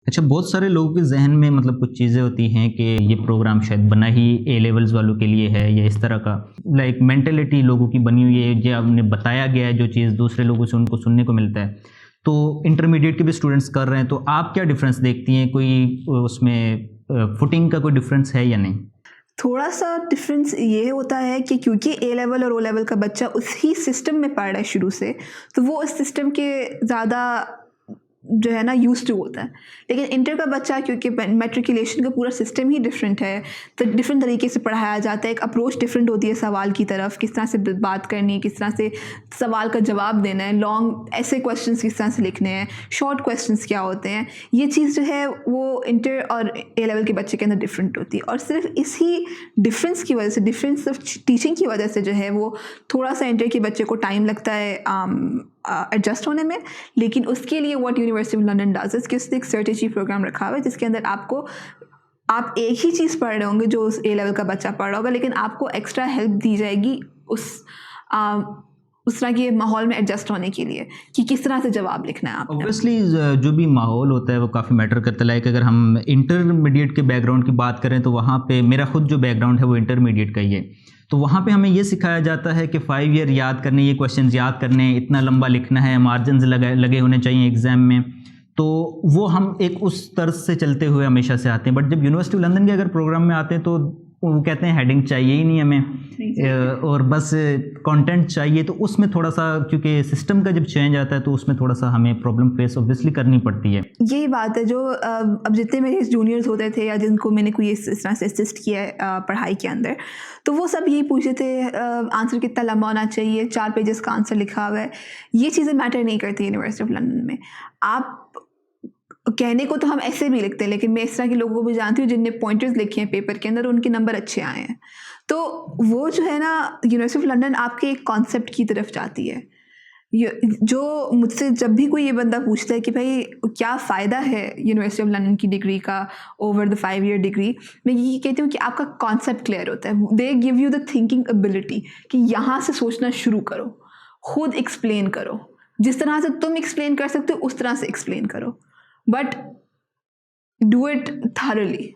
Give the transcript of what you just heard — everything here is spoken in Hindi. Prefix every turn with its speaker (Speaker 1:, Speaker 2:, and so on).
Speaker 1: अच्छा, बहुत सारे लोगों के ज़हन में मतलब कुछ चीज़ें होती हैं कि ये प्रोग्राम शायद बना ही ए लेवल्स वालों के लिए है या इस तरह का लाइक मेंटालिटी लोगों की बनी हुई है, जो हमने बताया गया है जो चीज़ दूसरे लोगों से उनको सुनने को मिलता है। तो इंटरमीडिएट के भी स्टूडेंट्स कर रहे हैं, तो आप क्या डिफरेंस देखती हैं? कोई उसमें फुटिंग का कोई डिफरेंस है या नहीं?
Speaker 2: थोड़ा-सा डिफ़रेंस ये होता है कि क्योंकि ए लेवल और ओ लेवल का बच्चा उसी सिस्टम में पढ़ रहा है शुरू से, तो वो उस सिस्टम के ज़्यादा जो है ना यूज़्ड टू होता है। लेकिन इंटर का बच्चा क्योंकि मैट्रिकुलेशन का पूरा सिस्टम ही डिफरेंट है, तो डिफरेंट तरीके से पढ़ाया जाता है, एक अप्रोच डिफरेंट होती है सवाल की तरफ, किस तरह से बात करनी है, किस तरह से सवाल का जवाब देना है, लॉन्ग ऐसे क्वेश्चंस किस तरह से लिखने हैं, शॉर्ट क्वेश्चंस क्या होते हैं। ये चीज़ जो है वो इंटर और ए लेवल के बच्चे के अंदर डिफरेंट होती है, और सिर्फ इसी डिफरेंस की वजह से, डिफरेंस ऑफ टीचिंग की वजह से जो है वो थोड़ा सा इंटर के बच्चे को टाइम लगता है एडजस्ट होने में। लेकिन उसके लिए what university of London does is कि उसने एक सर्टेजी प्रोग्राम रखा हुआ है जिसके अंदर आप एक ही चीज़ पढ़ रहे होंगे जो उस ए लेवल का बच्चा पढ़ रहा होगा, लेकिन आपको एक्स्ट्रा हेल्प दी जाएगी उस तरह के माहौल में एडजस्ट होने के लिए कि किस तरह से जवाब लिखना है आपने।
Speaker 1: ऑब्वियसली जो भी माहौल होता है वो काफ़ी मैटर करता है। लाइक अगर हम इंटरमीडिएट के बैकग्राउंड की बात करें तो वहाँ पे मेरा खुद जो बैकग्राउंड है वो इंटरमीडिएट का ही है। तो वहाँ पे हमें ये सिखाया जाता है कि 5 ईयर याद करने, ये क्वेश्चंस याद करने, इतना लंबा लिखना है, मार्जिन्स लगे होने चाहिए एग्जाम में। तो वो हम एक उस तर्ज से चलते हुए हमेशा से आते हैं। बट जब यूनिवर्सिटी ऑफ लंदन के अगर प्रोग्राम में आते हैं तो वो कहते हैं हेडिंग चाहिए ही नहीं हमें और बस कंटेंट चाहिए। तो उसमें थोड़ा सा, क्योंकि सिस्टम का जब चेंज आता है तो उसमें थोड़ा सा हमें प्रॉब्लम फेस ऑब्वियसली करनी पड़ती है।
Speaker 2: यही बात है जो अब जितने मेरे जूनियर्स होते थे या जिनको मैंने कोई इस तरह से असिस्ट किया है पढ़ाई के अंदर, तो वो सब यही पूछते थे आंसर कितना लंबा होना चाहिए, 4 पेजेस का आंसर लिखा हुआ है। ये चीज़ें मैटर नहीं करती यूनिवर्सिटी ऑफ लंदन में। आप कहने को तो हम ऐसे भी लिखते हैं, लेकिन मैं इस तरह के लोगों को भी जानती हूँ जिनने पॉइंटर्स लिखे हैं पेपर के अंदर, उनके नंबर अच्छे आए हैं। तो वो जो है ना, यूनिवर्सिटी ऑफ लंदन आपके एक कॉन्सेप्ट की तरफ जाती है। जो मुझसे जब भी कोई ये बंदा पूछता है कि भाई क्या फ़ायदा है यूनिवर्सिटी ऑफ लंदन की डिग्री का ओवर द 5 ईयर डिग्री, मैं ये कहती हूँ कि आपका कॉन्सेप्ट क्लियर होता है। They give you the thinking ability कि यहाँ से सोचना शुरू करो, खुद एक्सप्लेन करो, जिस तरह से तुम एक्सप्लेन कर सकते हो उस तरह से एक्सप्लेन करो, बट डू इट थॉरली।